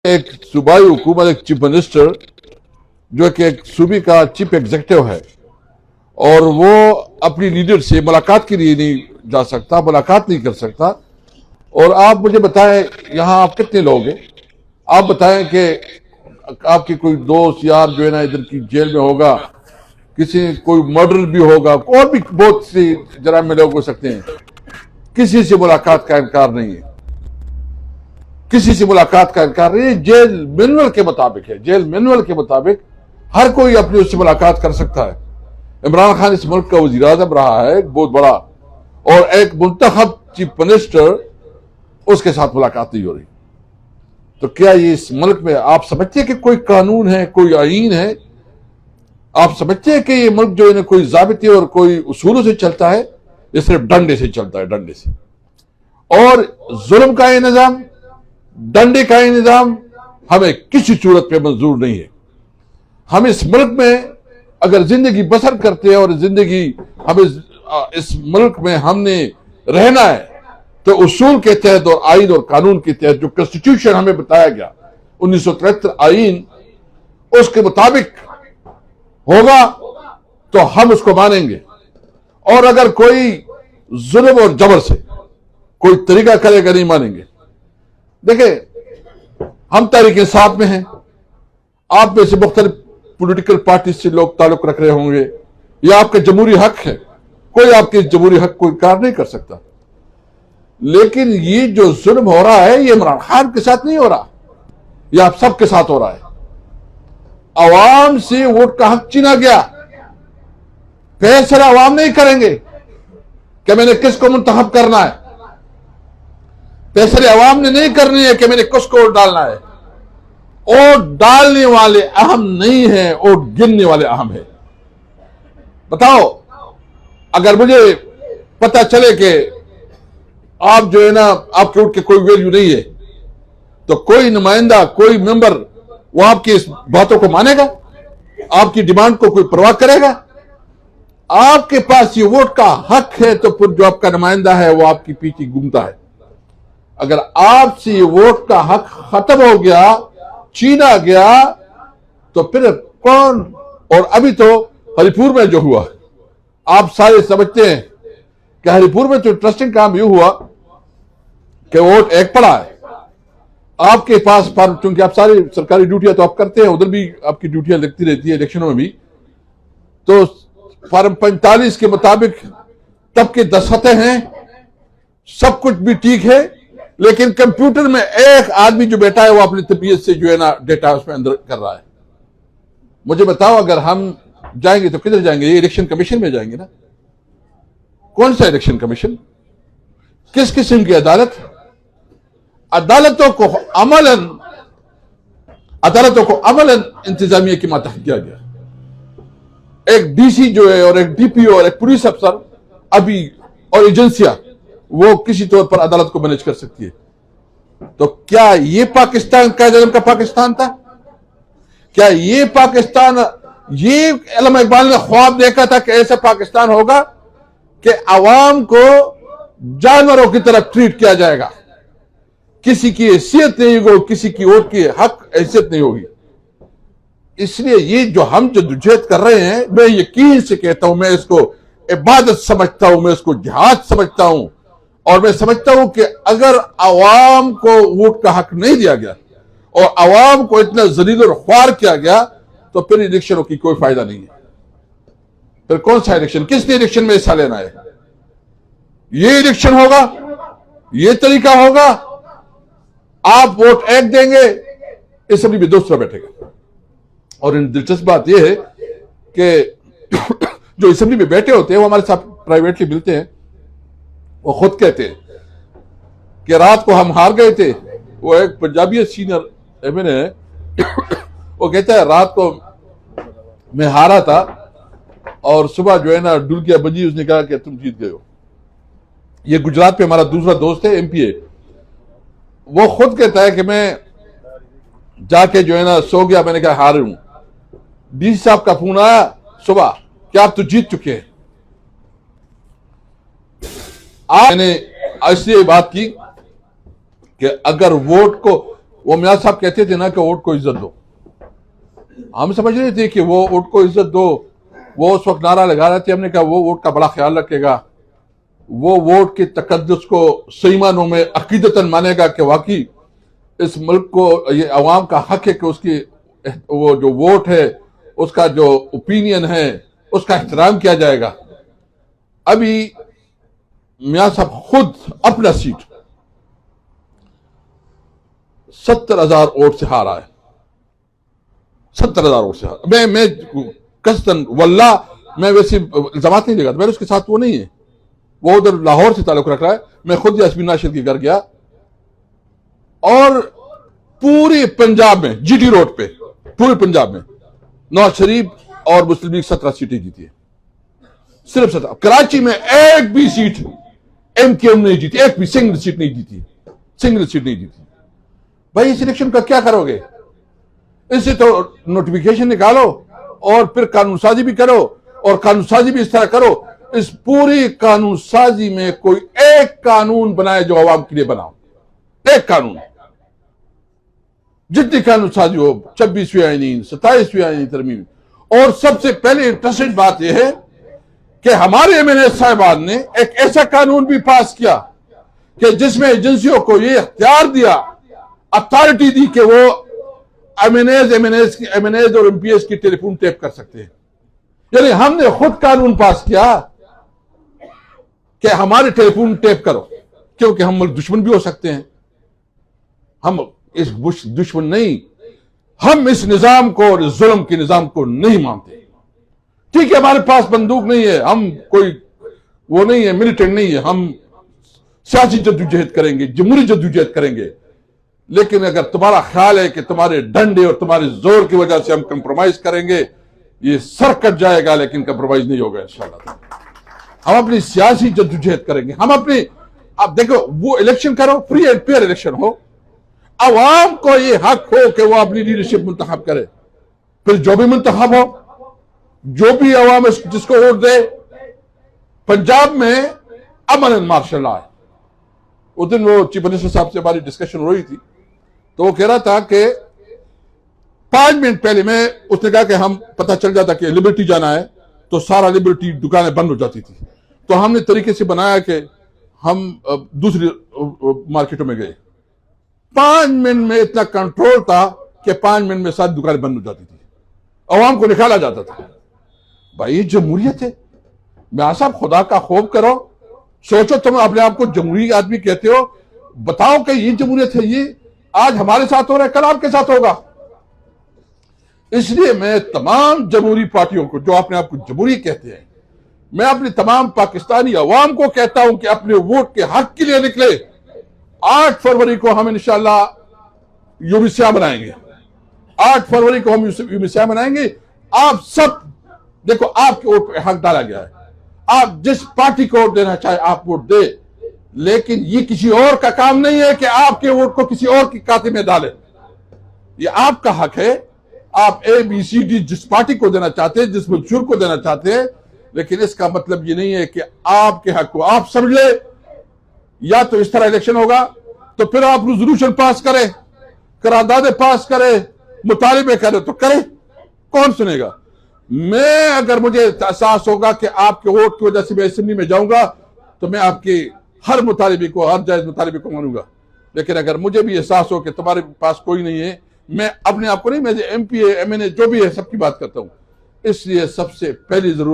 एक सूबाई हुकूमत, एक चीफ मिनिस्टर जो कि एक सूबे का चीफ एग्जीक्यूटिव है और वो अपनी लीडर से मुलाकात के लिए नहीं जा सकता, मुलाकात नहीं कर सकता। और आप मुझे बताएं यहाँ आप कितने लोग हैं? आप बताएं कि आपके कोई दोस्त यार जो है ना इधर की जेल में होगा, किसी कोई मर्डर भी होगा, और भी बहुत सी जराइम में लोग हो सकते हैं, किसी से मुलाकात का इनकार नहीं है, किसी से मुलाकात का इनकार नहीं है। जेल मैनुअल के मुताबिक है, जेल मैनुअल के मुताबिक हर कोई अपनी उससे मुलाकात कर सकता है। इमरान खान इस मुल्क का वज़ीर आज़म रहा है बहुत बड़ा, और एक मुंतखब चीफ मिनिस्टर उसके साथ मुलाकात नहीं हो रही। तो क्या ये इस मुल्क में आप समझते हैं कि कोई कानून है, कोई आईन है? आप समझते हैं कि ये मुल्क जो है कोई ज़ाबिते और कोई उसूलों से चलता है? ये सिर्फ डंडे से चलता है, डंडे से। और जुल्म का ये निजाम, डंडे का ये निजाम हमें किसी सूरत पे मंजूर नहीं है। हम इस मुल्क में अगर जिंदगी बसर करते हैं और जिंदगी हमें इस मुल्क में हमने रहना है तो उसूल के तहत और आइन और कानून के तहत जो कॉन्स्टिट्यूशन हमें बताया गया 1973 आइन, उसके मुताबिक होगा तो हम उसको मानेंगे। और अगर कोई जुल्म और जबर से कोई तरीका करेगा नहीं मानेंगे। देखिए हम तहरीक इंसाफ में हैं, आप में से मुख्तलिफ पॉलिटिकल पार्टी से लोग ताल्लुक रख रहे होंगे, यह आपका जमहूरी हक है, कोई आपके जमहूरी हक को इनकार नहीं कर सकता। लेकिन ये जो जुल्म हो रहा है ये इमरान खान के साथ नहीं हो रहा, यह आप सबके साथ हो रहा है। अवाम से वोट का हक छीना गया, फैसला अवाम नहीं करेंगे कि मैंने किसको मुंतखब करना है, फैसले अवाम ने नहीं करनी है कि मैंने किसको वोट डालना है। वोट डालने वाले अहम नहीं है, वोट गिनने वाले अहम है। बताओ, अगर मुझे पता चले कि आप जो है ना आपके वोट के कोई वैल्यू नहीं है, तो कोई नुमाइंदा, कोई मेंबर वो आपकी इस बातों को मानेगा? आपकी डिमांड को कोई परवाह करेगा? आपके पास ये वोट का हक है तो फिर जो आपका नुमाइंदा है वो आपके पीछे घूमता है। अगर आपसे ये वोट का हक खत्म हो गया, छीना गया, तो फिर कौन? और अभी तो हरिपुर में जो हुआ, आप सारे समझते हैं कि हरिपुर में तो इंटरेस्टिंग काम यह हुआ कि वोट एक पड़ा है आपके पास, पर चूंकि आप सारी सरकारी ड्यूटियां तो आप करते हैं, उधर भी आपकी ड्यूटियां लगती रहती है इलेक्शनों में भी, तो फॉर्म 45 के मुताबिक तब के दस्तखतें हैं, सब कुछ भी ठीक है, लेकिन कंप्यूटर में एक आदमी जो बैठा है वो अपनी तबीयत से जो है ना डेटा उसमें अंदर कर रहा है। मुझे बताओ, अगर हम जाएंगे तो किधर जाएंगे? ये इलेक्शन कमीशन में जाएंगे ना। कौन सा इलेक्शन कमीशन? किस किस्म की अदालत? अदालतों को अमलन इंतजामिया के मातहत किया गया। एक डीसी जो है और एक डीपीओ और एक पुलिस अफसर अभी और एजेंसियां वो किसी तौर पर अदालत को मैनेज कर सकती है। तो क्या ये पाकिस्तान कायद आज़म का पाकिस्तान था? क्या ये पाकिस्तान, ये अल्लामा इकबाल ने ख्वाब देखा था कि ऐसा पाकिस्तान होगा कि अवाम को जानवरों की तरफ ट्रीट किया जाएगा, किसी की हैसियत नहीं होगी, किसी की वोट की हक हैसियत नहीं होगी? इसलिए ये जो हम जद्दोजहद कर रहे हैं, मैं यकीन से कहता हूं, मैं इसको इबादत समझता हूं, मैं इसको जिहाद समझता हूं, और मैं समझता हूं कि अगर अवाम को वोट का हक नहीं दिया गया और अवाम को इतना जलील और ख्वार किया गया तो फिर इलेक्शनों की कोई फायदा नहीं है। फिर कौन सा इलेक्शन? किसने इलेक्शन में हिस्सा लेना है? ये इलेक्शन होगा, ये तरीका होगा? आप वोट एक देंगे, असेंबली में दूसरा बैठेगा। और इन दिलचस्प बात यह है कि जो असेंबली में बैठे होते हैं वो हमारे साथ प्राइवेटली मिलते हैं, वो खुद कहते हैं कि रात को हम हार गए थे। वो एक पंजाबी सीनियर एमएनए है, वो कहता है रात को मैं हारा था और सुबह जो है ना डुलकिया बजी, उसने कहा कि तुम जीत गए हो। ये गुजरात पे हमारा दूसरा दोस्त है, एमपीए, वो खुद कहता है कि मैं जाके जो है ना सो गया, मैंने कहा हारे हूं। डीसी साहब का फोन आया सुबह कि आप तो जीत चुके हैं। मैंने इसलिए बात की कि अगर वोट को वो मियाँ साहब कहते थे ना कि वोट को इज्जत दो। हम समझ रहे थे कि वो वोट को इज्जत दो, वो उस वक्त नारा लगा रहे थे। हमने कहा वो वोट का बड़ा ख्याल रखेगा, वो वोट के तकद्दुस को सही मानों में अकीदतन मानेगा कि वाकई इस मुल्क को ये अवाम का हक है कि उसकी वो जो वोट है, उसका जो ओपिनियन है, उसका एहतराम किया जाएगा। अभी मियाँ साहब खुद अपना सीट 70,000 वोट से हारा है। 70,000 वोट से हारा। मैं कसदन वल्ला मैं वैसे इल्जामात नहीं लगाता, मेरे उसके साथ वो नहीं है, वो उधर लाहौर से ताल्लुक रख रहा है। मैं खुद यास्मीन नाशिद के घर गया और पूरे पंजाब में जीटी रोड पे पूरे पंजाब में नवाज शरीफ और मुस्लिम लीग 17 सीटें जीती है, सिर्फ 17। कराची में एक भी सीट एमकेएम नहीं जीती, एक भी सिंगल सीट नहीं जीती, सिंगल सीट नहीं जीती। भाई इस इलेक्शन का क्या करोगे? इससे तो नोटिफिकेशन निकालो और फिर कानून साजी भी करो, और कानून साजी भी इस तरह करो, इस पूरी कानून साजी में कोई एक कानून बनाए जो आवाम के लिए बनाओ, एक कानून। जितनी कानून साजी हो, 26वीं आईनी, 27वीं आईनी तरमीम। और सबसे पहले इंटरेस्टिंग बात यह है कि हमारे एमएनए साहिबान ने एक ऐसा कानून भी पास किया कि जिसमें एजेंसियों को यह इख्तियार दिया, अथॉरिटी दी कि वो एमएनएज और एमपीएस की टेलीफोन टेप कर सकते हैं। यानी हमने खुद कानून पास किया कि हमारे टेलीफोन टेप करो, क्योंकि हम दुश्मन भी हो सकते हैं। हम इस दुश्मन नहीं, हम इस निजाम को और इस जुल्म के निजाम को नहीं मानते। ठीक है, हमारे पास बंदूक नहीं है, हम कोई वो नहीं है, मिलिटेंट नहीं है, हम सियासी जद्दोजहद करेंगे, जमहूरी जद्दोजहद करेंगे। लेकिन अगर तुम्हारा ख्याल है कि तुम्हारे डंडे और तुम्हारे जोर की वजह से हम कंप्रोमाइज करेंगे, ये सर कट जाएगा, लेकिन कंप्रोमाइज नहीं होगा इंशाल्लाह। हम अपनी सियासी जद्दोजहद करेंगे। हम अपने, आप देखो, वो इलेक्शन करो, फ्री एंड फेयर इलेक्शन हो, अवाम को ये हक हो कि वो अपनी लीडरशिप मुंतखब करे। फिर जो भी मुंतखब हो, जो भी अवाम जिसको वोट दे, पंजाब में अमन एंड मार्शल लॉ है। उस दिन वो चीफ मिनिस्टर साहब से हमारी डिस्कशन हो रही थी, तो वो कह रहा था कि 5 मिनट पहले में उसने कहा कि हम पता चल जाता कि लिबर्टी जाना है तो सारा लिबर्टी दुकानें बंद हो जाती थी। तो हमने तरीके से बनाया कि हम दूसरी मार्केटों में गए। 5 मिनट में इतना कंट्रोल था कि 5 मिनट में सारी दुकानें बंद हो जाती थी, अवाम को निकाला जाता था। भाई ये जमहूरियत है। मैं साहब खुदा का खौफ करो, सोचो, तुम अपने आप को जमहूरी आदमी कहते हो, बताओ कि ये जमहूरियत है। ये आज हमारे साथ हो रहा है, कल आपके साथ होगा। इसलिए मैं तमाम जमहूरी पार्टियों को, जो अपने आप को जमहूरी कहते हैं, मैं अपनी तमाम पाकिस्तानी अवाम को कहता हूं कि अपने वोट के हक के लिए निकले। 8 फरवरी को हम इंशाल्लाह यूमिसिया बनाएंगे। 8 फरवरी को हम यूमिसिया बनाएंगे। आप सब देखो, आपके वोट पे हक डाला गया है, आप जिस पार्टी को वोट देना चाहे आप वोट दे, लेकिन ये किसी और का काम नहीं है कि आपके वोट को किसी और की खाते में डाले। ये आपका हक है। आप ABCD जिस पार्टी को देना चाहते हैं, जिस मंशूर को देना चाहते हैं, लेकिन इसका मतलब ये नहीं है कि आपके हक को आप समझ ले। या तो इस तरह इलेक्शन होगा तो फिर आप रेजोल्यूशन पास करें, करारदादे पास करें, मुतालिबे करें, तो करें, कौन सुनेगा? मैं, अगर मुझे एहसास होगा कि आपके वोट की वजह से मैं असेंबली में जाऊंगा, तो मैं आपके हर मुतालिबे को, हर जायज मुतालिबे को मानूंगा। लेकिन अगर मुझे भी एहसास हो कि तुम्हारे पास कोई नहीं है, मैं अपने आप को नहीं, मैं MP MNA जो भी है सबकी बात करता हूं। इसलिए सबसे पहली जरूरत